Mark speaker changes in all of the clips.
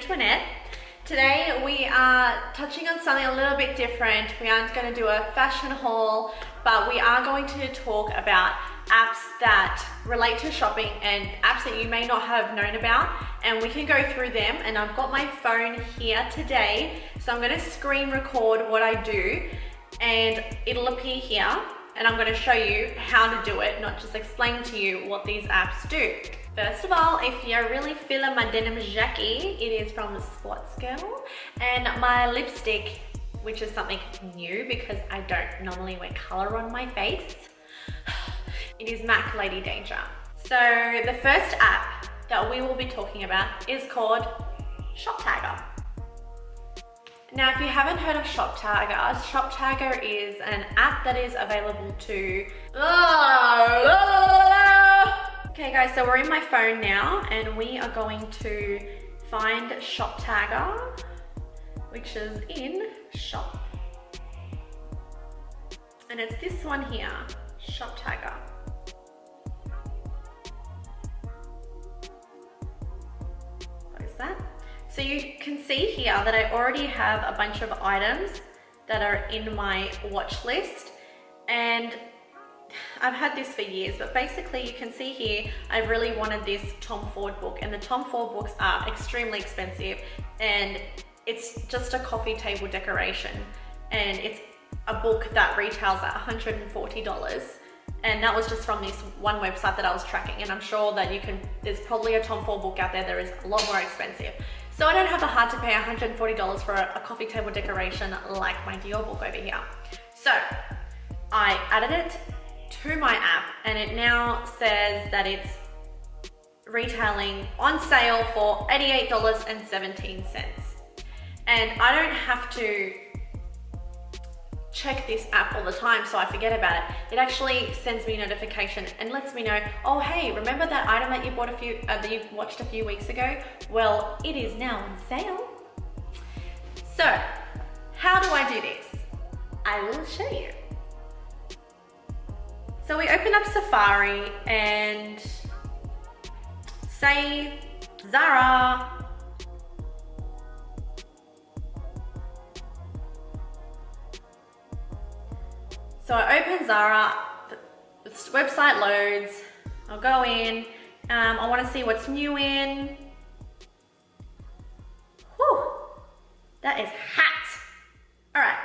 Speaker 1: Antoinette. Today we are touching on something a little bit different. We aren't going to do a fashion haul, but we are going to talk about apps that relate to shopping and apps that you may not have known about, and we can go through them. And I've got my phone here today, so I'm going to screen record what I do and it'll appear here, and I'm going to show you how to do it, not just explain to you what these apps do. First of all, if you're really feeling my denim jacket, it is from SHOPTAGR, and my lipstick, which is something new because I don't normally wear color on my face, it is MAC Lady Danger. So the first app that we will be talking about is called SHOPTAGR. Now, if you haven't heard of SHOPTAGR, SHOPTAGR is an app that is available to... Okay guys, so we're in my phone now and we are going to find SHOPTAGR, which is in Shop. And it's this one here, SHOPTAGR. Close that. So you can see here that I already have a bunch of items that are in my watch list, and I've had this for years, but basically you can see here, I really wanted this Tom Ford book, and the Tom Ford books are extremely expensive, and it's just a coffee table decoration, and it's a book that retails at $140, and that was just from this one website that I was tracking, and I'm sure that there's probably a Tom Ford book out there that is a lot more expensive. So I don't have the heart to pay $140 for a coffee table decoration like my Dior book over here. So I added it to my app, and it now says that it's retailing on sale for $88.17. And I don't have to check this app all the time so I forget about it. It actually sends me a notification and lets me know, oh hey, remember that item that you bought that you watched a few weeks ago? Well, it is now on sale. So how do I do this? I will show you. So we open up Safari and say Zara. So I open Zara, the website loads, I'll go in, I want to see what's new in. Whew, that is hot. All right,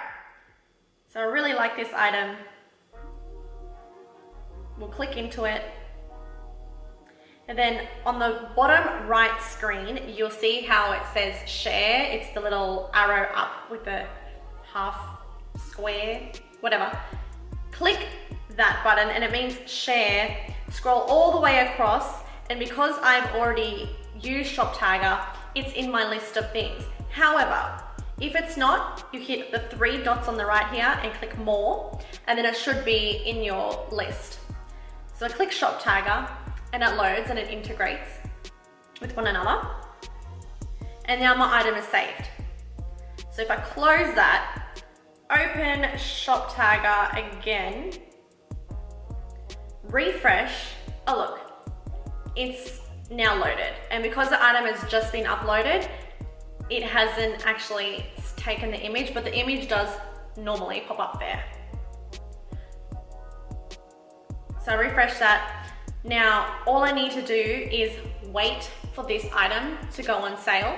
Speaker 1: so I really like this item. We'll click into it. And then on the bottom right screen, you'll see how it says share. It's the little arrow up with the half square, whatever. Click that button and it means share. Scroll all the way across, and because I've already used SHOPTAGR, it's in my list of things. However, if it's not, you hit the 3 dots on the right here and click more, and then it should be in your list. So I click SHOPTAGR and it loads and it integrates with one another. And now my item is saved. So if I close that, open SHOPTAGR again, refresh, oh look, it's now loaded. And because the item has just been uploaded, it hasn't actually taken the image, but the image does normally pop up there. So I refresh that. Now, all I need to do is wait for this item to go on sale,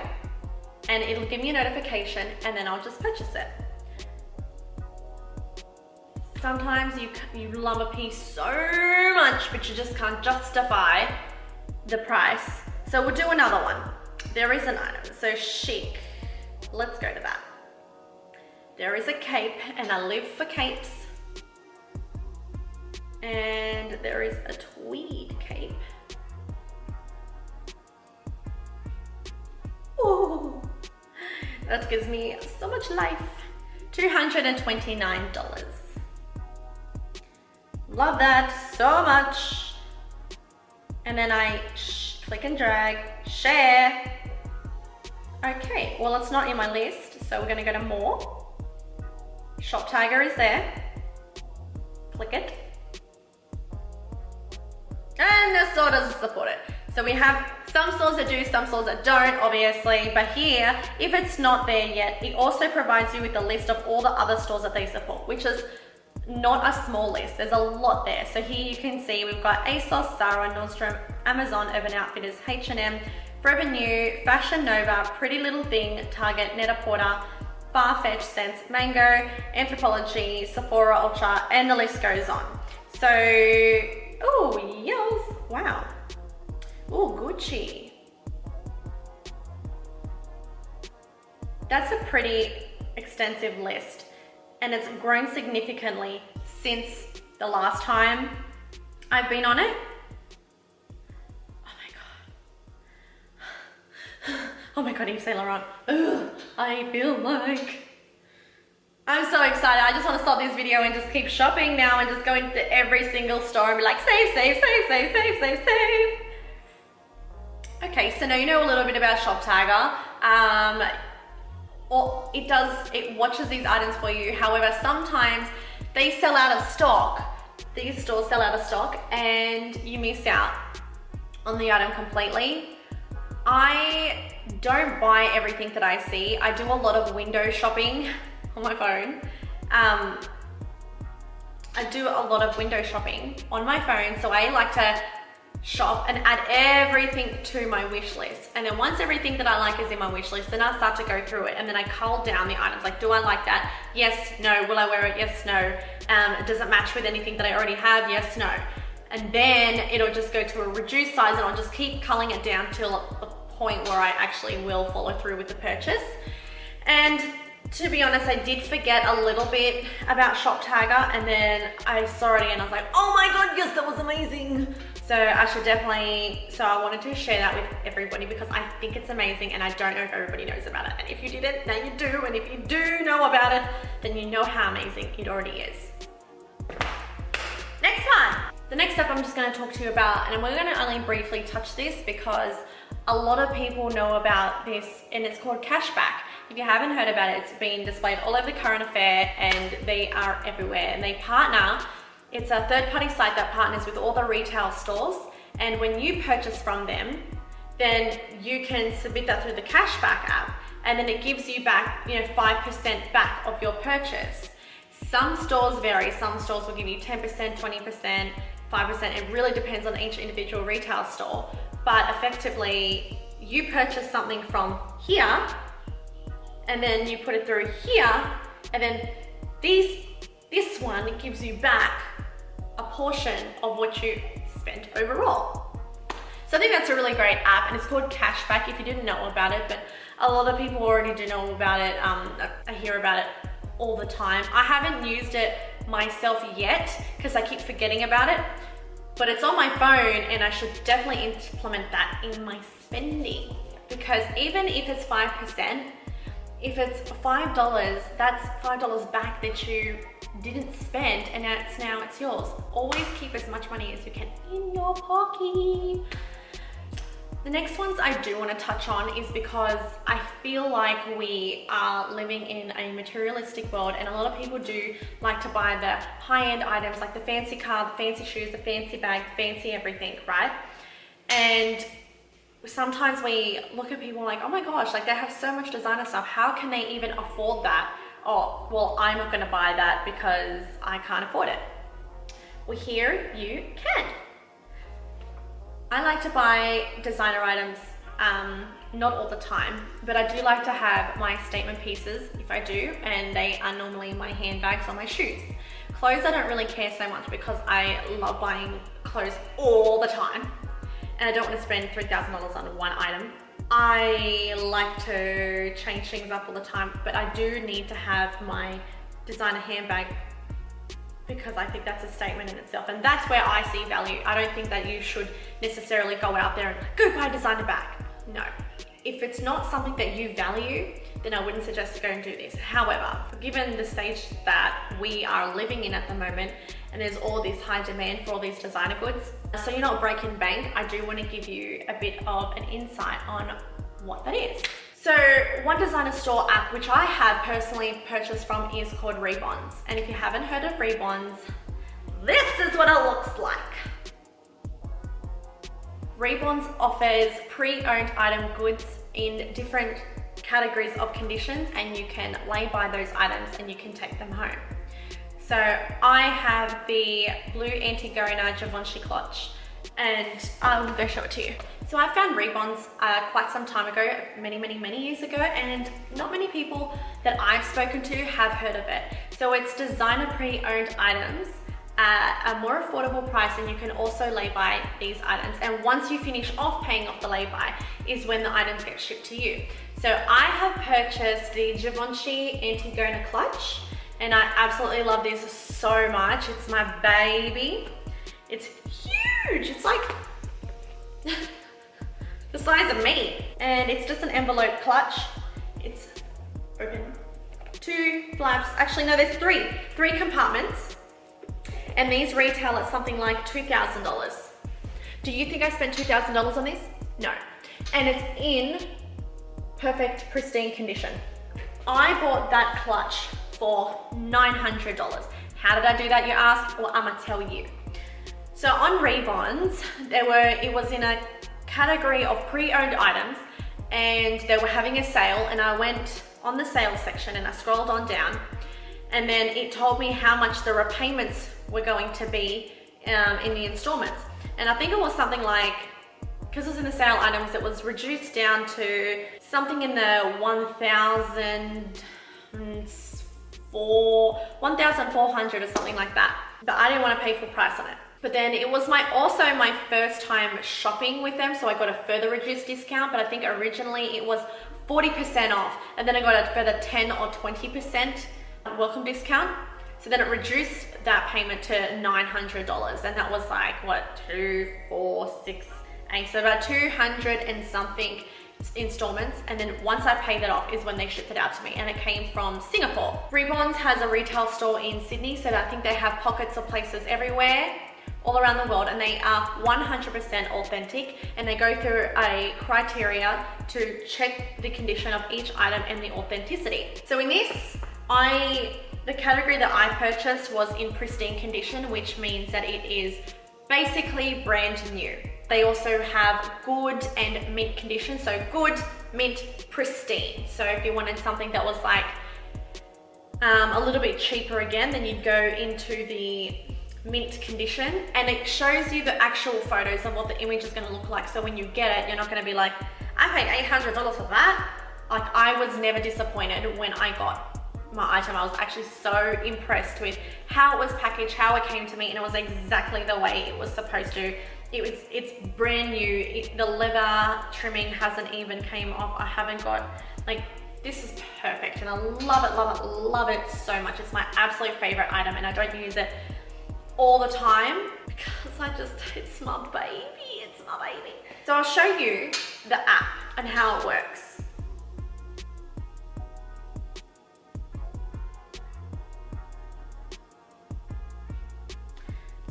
Speaker 1: and it'll give me a notification, and then I'll just purchase it. Sometimes you love a piece so much, but you just can't justify the price. So we'll do another one. There is an item, so chic. Let's go to that. There is a cape, and I live for capes. And there is a tweed cape. Ooh, that gives me so much life. $229. Love that so much. And then I click and drag, share. Okay, well, it's not in my list, so we're gonna go to more. SHOPTAGR is there. Click it. And so does support it. So we have Some stores that do, some stores that don't, obviously, but here, if it's not there yet, it also provides you with a list of all the other stores that they support, which is not a small list. There's a lot there. So here you can see we've got ASOS, Zara, Nordstrom, Amazon, Urban Outfitters, H&M, Forever New, Fashion Nova, Pretty Little Thing, Target, Net-a-Porter, Farfetch, Sense, Mango, Anthropologie, Sephora, Ultra, and the list goes on. So, oh yes, wow. Oh, Gucci. That's a pretty extensive list, and it's grown significantly since the last time I've been on it. Oh my God, Yves Saint Laurent. Ugh, I feel like... I'm so excited. I just want to stop this video and just keep shopping now and just go into every single store and be like, save, save, save, save, save, save, save. Okay, so now you know a little bit about ShopTagger. Well, it watches these items for you. However, sometimes they sell out of stock. These stores sell out of stock and you miss out on the item completely. I don't buy everything that I see. I do a lot of window shopping on my phone. I do a lot of window shopping on my phone, so I like to shop and add everything to my wish list. And then once everything that I like is in my wish list, then I start to go through it and then I cull down the items. Like, do I like that? Yes, no. Will I wear it? Yes, no. Does it match with anything that I already have? Yes, no. And then it'll just go to a reduced size and I'll just keep culling it down till the point where I actually will follow through with the purchase. And to be honest, I did forget a little bit about ShopTagger, and then I saw it again. I was like, oh my God, yes, that was amazing. So I wanted to share that with everybody because I think it's amazing and I don't know if everybody knows about it. And if you didn't, now you do. And if you do know about it, then you know how amazing it already is. Next one. The next step I'm just going to talk to you about, and we're going to only briefly touch this because a lot of people know about this, and it's called Cashback. If you haven't heard about it, it's been displayed all over the current affair and they are everywhere. And they partner, it's a third-party site that partners with all the retail stores. And when you purchase from them, then you can submit that through the Cashback app. And then it gives you back, 5% back of your purchase. Some stores vary. Some stores will give you 10%, 20%, 5%. It really depends on each individual retail store. But effectively, you purchase something from here, and then you put it through here, and then this one gives you back a portion of what you spent overall. So I think that's a really great app, and it's called Cashback if you didn't know about it, but a lot of people already do know about it. I hear about it all the time. I haven't used it myself yet because I keep forgetting about it, but it's on my phone and I should definitely implement that in my spending, because even if it's 5%, if it's $5, that's $5 back that you didn't spend, and now it's yours. Always keep as much money as you can in your pocket. The next ones I do want to touch on is because I feel like we are living in a materialistic world, and a lot of people do like to buy the high-end items like the fancy car, the fancy shoes, the fancy bag, the fancy everything, right? And sometimes we look at people like, oh my gosh, like they have so much designer stuff. How can they even afford that? Oh, well, I'm not going to buy that because I can't afford it. Well, here you can. I like to buy designer items, not all the time, but I do like to have my statement pieces if I do, and they are normally my handbags or my shoes. Clothes I don't really care so much because I love buying clothes all the time, and I don't want to spend $3,000 on one item. I like to change things up all the time, but I do need to have my designer handbag because I think that's a statement in itself, and that's where I see value. I don't think that you should necessarily go out there and go buy a designer bag. No. If it's not something that you value, then I wouldn't suggest to go and do this. However, given the stage that we are living in at the moment, and there's all this high demand for all these designer goods, so you're not breaking bank, I do want to give you a bit of an insight on what that is. So one designer store app which I have personally purchased from is called Reebonz. And if you haven't heard of Reebonz, this is what it looks like. Reebonz offers pre-owned item goods in different categories of conditions, and you can lay by those items and you can take them home. So I have the blue Antigona Givenchy clutch, and I will go show it to you. So I found Reebonz quite some time ago, many years ago, and not many people that I've spoken to have heard of it. So it's designer pre-owned items at a more affordable price, and you can also lay by these items. And once you finish off paying off the lay-by is when the items get shipped to you. So I have purchased the Givenchy Antigona clutch, and I absolutely love this so much. It's my baby. It's huge. It's like the size of me. And it's just an envelope clutch. It's open. 2 flaps. Actually, no, there's 3 compartments. And these retail at something like $2,000. Do you think I spent $2,000 on this? No. And it's in perfect, pristine condition. I bought that clutch for $900. How did I do that, you ask? Well, I'm gonna tell you. So on Reebonz, it was in a category of pre-owned items, and they were having a sale, and I went on the sales section and I scrolled on down, and then it told me how much the repayments were going to be in the installments. And I think it was something like, because it was in the sale items, it was reduced down to something in the $1,400 or something like that. But I didn't want to pay full price on it. But then it was also my first time shopping with them, so I got a further reduced discount, but I think originally it was 40% off, and then I got a further 10 or 20% welcome discount. So then it reduced that payment to $900, and that was like, what, 2, 4, 6, 8, so about 200 and something installments. And then once I paid that off is when they shipped it out to me, and it came from Singapore. Reebonz has a retail store in Sydney, so I think they have pockets of places everywhere, all around the world, and they are 100% authentic, and they go through a criteria to check the condition of each item and the authenticity. So in this, the category that I purchased was in pristine condition, which means that it is basically brand new. They also have good and mint condition, so good, mint, pristine. So if you wanted something that was like a little bit cheaper again, then you'd go into the mint condition, and it shows you the actual photos of what the image is going to look like. So when you get it, you're not going to be like, I paid $800 for that. Like, I was never disappointed when I got my item. I was actually so impressed with how it was packaged, how it came to me, and it was exactly the way it was supposed to. It's brand new. The leather trimming hasn't even came off. I haven't got, like, this is perfect, and I love it so much. It's my absolute favorite item, and I don't use it all the time because it's my baby, it's my baby. So I'll show you the app and how it works.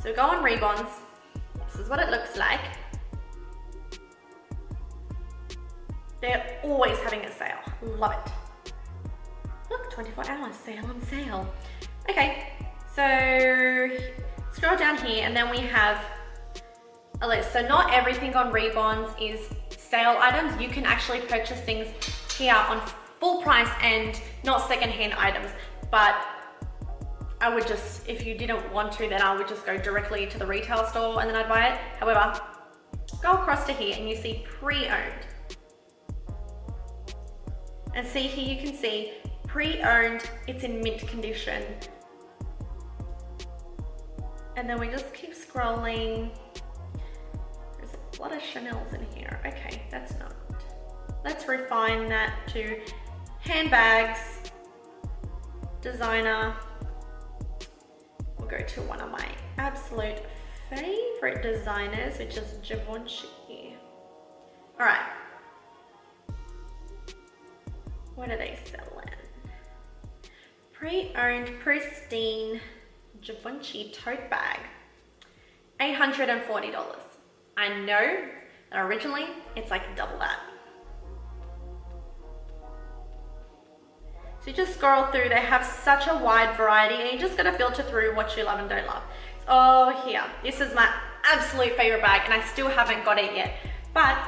Speaker 1: So go on Reebonz, this is what it looks like. They're always having a sale, love it. Look, 24 hours, sale on sale. Okay, so scroll down here, and then we have a list. So not everything on Reebonz is sale items. You can actually purchase things here on full price and not secondhand items. But I would just, if you didn't want to, then I would just go directly to the retail store and then I'd buy it. However, go across to here and you see pre-owned. And see here, you can see pre-owned, it's in mint condition. And then we just keep scrolling. There's a lot of Chanel's in here. Okay, that's not. Let's refine that to handbags, designer. We'll go to one of my absolute favorite designers, which is Givenchy. All right. What are they selling? Pre-owned, pristine Givenchy tote bag, $840. I know that originally it's like double that. So you just scroll through, they have such a wide variety, and you just gotta filter through what you love and don't love. Oh, here, this is my absolute favorite bag and I still haven't got it yet. But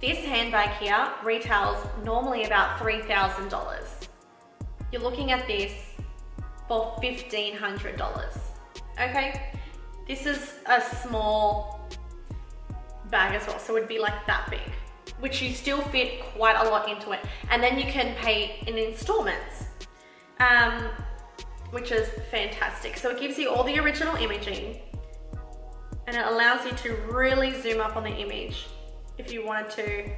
Speaker 1: this handbag here retails normally about $3,000. You're looking at this for $1,500. Okay, this is a small bag as well, so it'd be like that big, which you still fit quite a lot into it, and then you can pay in installments, which is fantastic. So it gives you all the original imaging and it allows you to really zoom up on the image if you wanted to.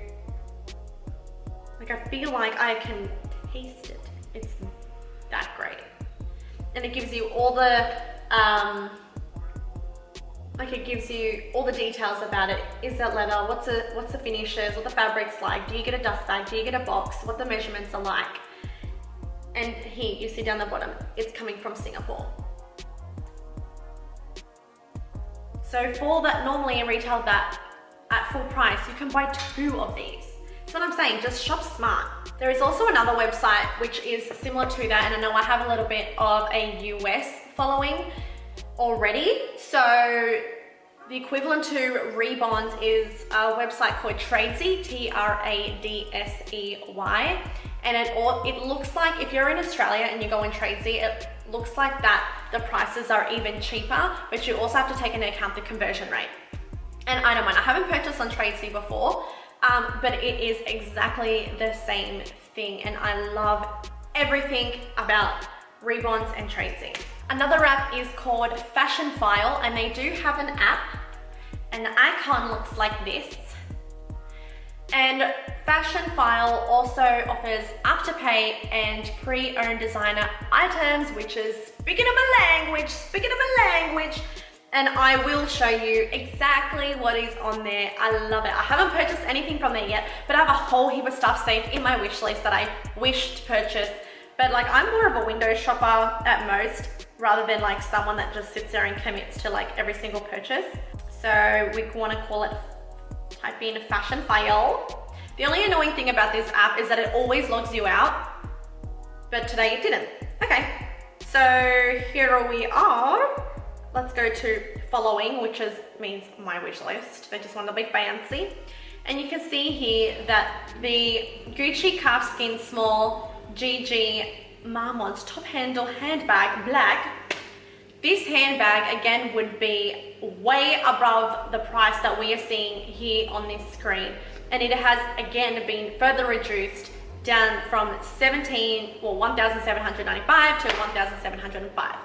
Speaker 1: Like, I feel like I can taste it. It's that great. And it gives you all the it gives you all the details about it. Is that leather? What's the finishes? What the fabric's like? Do you get a dust bag? Do you get a box? What the measurements are like? And here, you see down the bottom, it's coming from Singapore. So for that, normally in retail that at full price, you can buy 2 of these. That's what I'm saying, just shop smart. There is also another website which is similar to that, and I know I have a little bit of a US following already. So the equivalent to Reebonz is a website called Tradesy, T-R-A-D-S-E-Y. And it looks like, if you're in Australia and you go on Tradesy, it looks like that the prices are even cheaper, but you also have to take into account the conversion rate. And I don't mind, I haven't purchased on Tradesy before, but it is exactly the same thing, and I love everything about Reebonz and Tradesy. Another app is called Fashion File, and they do have an app, and the icon looks like this. And Fashion File also offers Afterpay and pre-owned designer items, which is speaking of a language, and I will show you exactly what is on there. I love it. I haven't purchased anything from there yet, but I have a whole heap of stuff saved in my wish list that I wish to purchase. But like, I'm more of a window shopper at most, rather than like someone that just sits there and commits to like every single purchase. So we want to call it, type in Fashion File. The only annoying thing about this app is that it always logs you out, but today it didn't. Okay, so here we are. Let's go to following, which means my wish list. They just want to be fancy. And you can see here that the Gucci calfskin small GG Marmont's top handle handbag, black. This handbag again would be way above the price that we are seeing here on this screen. And it has again been further reduced down from $1,795 to $1,705.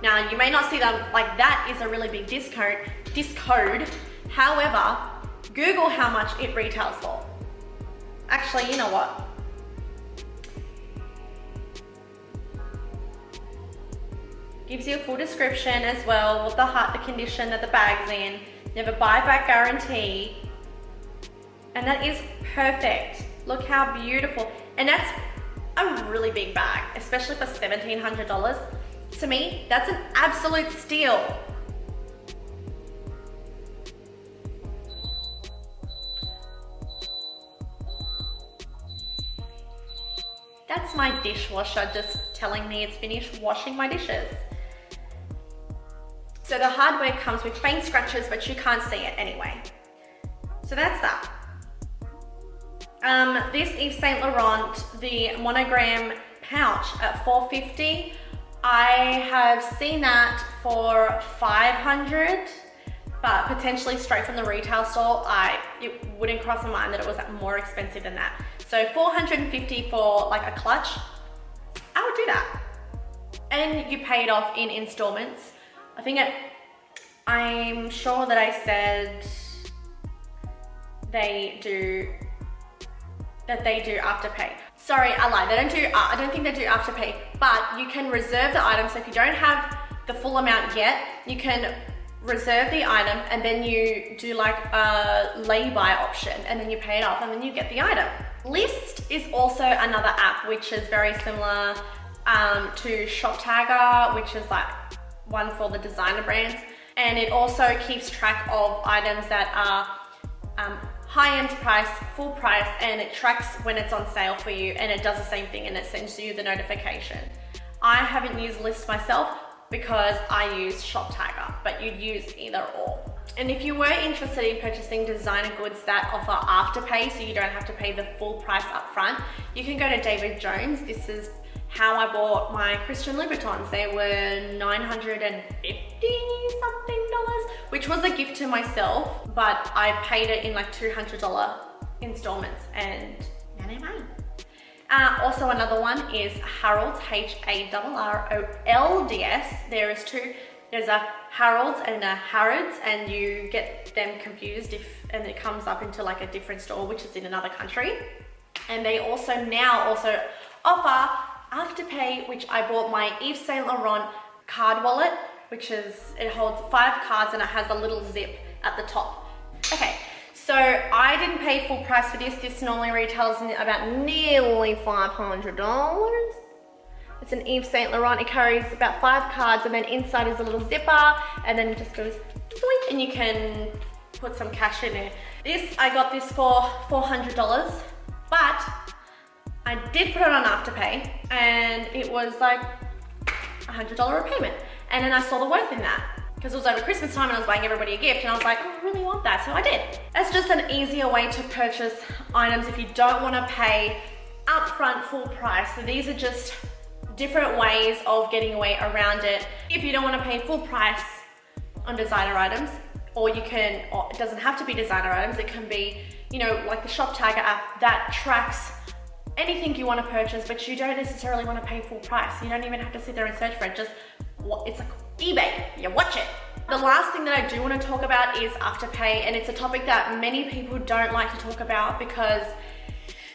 Speaker 1: Now, you may not see that, like, that is a really big discode. However, Google how much it retails for. Actually, you know what? Gives you a full description as well, with the condition that the bag's in. You have a buyback guarantee. And that is perfect. Look how beautiful. And that's a really big bag, especially for $1,700. To me, that's an absolute steal. That's my dishwasher just telling me it's finished washing my dishes. So the hardware comes with faint scratches, but you can't see it anyway. So that's that. This is Saint Laurent, the monogram pouch at $450. I have seen that for $500, but potentially straight from the retail store, it wouldn't cross my mind that it was more expensive than that. So $450 for like a clutch, I would do that. And you pay it off in installments. I'm sure that I said they do Afterpay. Sorry, I lied. I don't think they do Afterpay, but you can reserve the item. So if you don't have the full amount yet, you can reserve the item and then you do like a lay-by option and then you pay it off and then you get the item. LYST is also another app which is very similar to SHOPTAGR, which is like one for the designer brands. And it also keeps track of items that are high-end price, full price, and it tracks when it's on sale for you, and it does the same thing and it sends you the notification. I haven't used LYST myself because I use SHOPTAGR, but you'd use either or. And if you were interested in purchasing designer goods that offer Afterpay, so you don't have to pay the full price up front, you can go to David Jones. This is how I bought my Christian Louboutins. They were $950 something, which was a gift to myself, but I paid it in like $200 installments, and now they're mine. Also another one is Harrods, Harrolds. There is two. There's a Harrods and a Harrods, and you get them confused and it comes up into like a different store, which is in another country. And they also now offer Afterpay, which I bought my Yves Saint Laurent card wallet, which it holds 5 cards and it has a little zip at the top. Okay, so I didn't pay full price for this. This normally retails about nearly $500. It's an Yves Saint Laurent. It carries about 5 cards, and then inside is a little zipper, and then it just goes sweet, and you can put some cash in there. I got this for $400, but I did put it on Afterpay, and it was like $100 repayment. And then I saw the worth in that, because it was over Christmas time and I was buying everybody a gift, and I was like, oh, I really want that, so I did. That's just an easier way to purchase items if you don't want to pay upfront full price. So these are just different ways of getting away around it. If you don't want to pay full price on designer items, or it doesn't have to be designer items, it can be, you know, like the ShopTagger app that tracks anything you want to purchase, but you don't necessarily want to pay full price. You don't even have to sit there and search for it. It's like eBay, you watch it. The last thing that I do want to talk about is Afterpay, and it's a topic that many people don't like to talk about because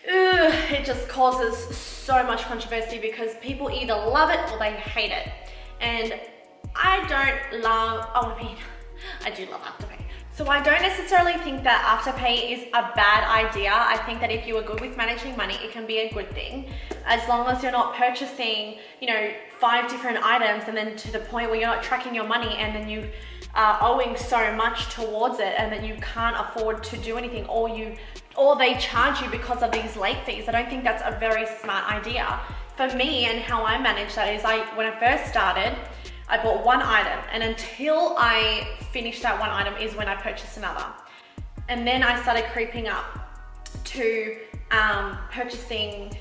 Speaker 1: it just causes so much controversy, because people either love it or they hate it. And I do love Afterpay. So I don't necessarily think that Afterpay is a bad idea. I think that if you are good with managing money, it can be a good thing. As long as you're not purchasing, you know, 5 different items and then to the point where you're not tracking your money, and then you are owing so much towards it and that you can't afford to do anything, or they charge you because of these late fees. I don't think that's a very smart idea. For me, and how I manage that is, when I first started, I bought one item, and until I finished that one item is when I purchased another. And then I started creeping up to purchasing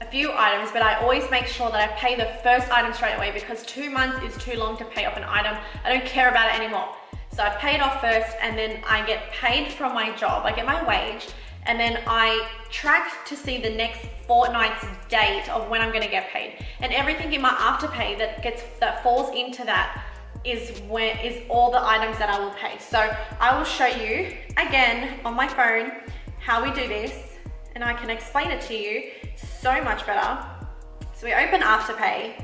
Speaker 1: a few items, but I always make sure that I pay the first item straight away, because 2 months is too long to pay off an item. I don't care about it anymore. So I pay it off first, and then I get paid from my job. I get my wage, and then I track to see the next fortnight's date of when I'm gonna get paid. And everything in my Afterpay that falls into that is all the items that I will pay. So I will show you again on my phone how we do this, and I can explain it to you so much better. So we open Afterpay,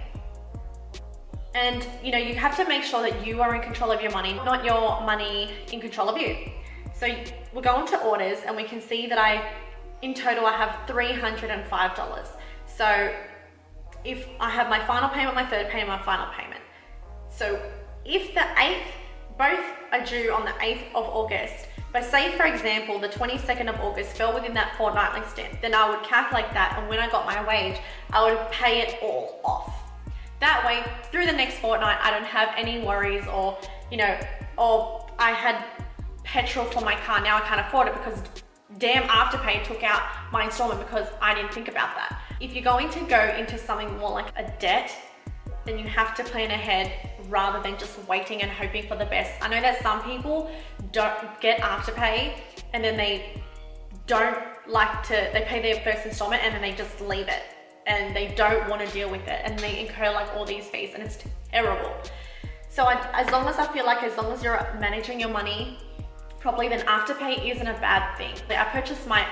Speaker 1: and you know, you have to make sure that you are in control of your money, not your money in control of you. So we'll go into orders, and we can see that in total I have $305. So if I have my final payment, my third payment, my final payment. So if both are due on the 8th of August, but say for example, the 22nd of August fell within that fortnightly stint, then I would calculate that, and when I got my wage, I would pay it all off. That way, through the next fortnight, I don't have any worries, or, you know, or I had petrol for my car, now I can't afford it because damn Afterpay took out my installment because I didn't think about that. If you're going to go into something more like a debt, then you have to plan ahead rather than just waiting and hoping for the best. I know that some people don't get Afterpay, and then they pay their first installment and then they just leave it, and they don't want to deal with it, and they incur like all these fees, and it's terrible. So as long as you're managing your money properly, then Afterpay isn't a bad thing. I purchased my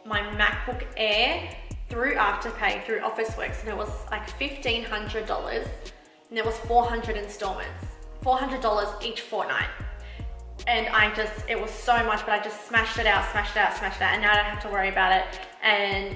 Speaker 1: MacBook Air through Afterpay, through Officeworks, and it was like $1,500, and there was 400 installments, $400 each fortnight. And it was so much, but I just smashed it out, and now I don't have to worry about it. And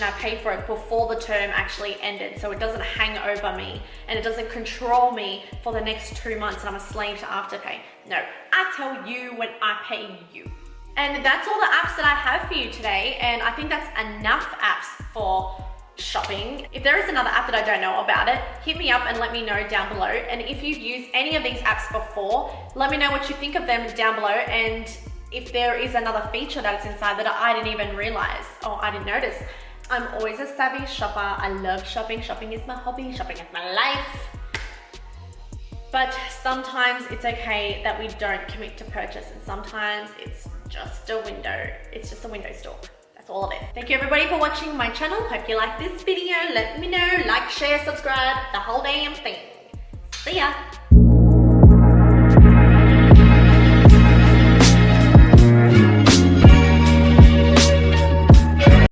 Speaker 1: I paid for it before the term actually ended, so it doesn't hang over me, and it doesn't control me for the next 2 months, and I'm a slave to Afterpay. No, I tell you when I pay you. And that's all the apps that I have for you today, and I think that's enough apps for shopping. If there is another app that I don't know about it, hit me up and let me know down below. And if you've used any of these apps before, let me know what you think of them down below, and if there is another feature that's inside that I didn't even realize or I didn't notice. I'm always a savvy shopper. I love shopping. Shopping is my hobby. Shopping is my life. But sometimes it's okay that we don't commit to purchase, and sometimes it's just a window. It's just a window store. That's all it is. Thank you everybody for watching my channel. Hope you like this video. Let me know. Like, share, subscribe, the whole damn thing. See ya.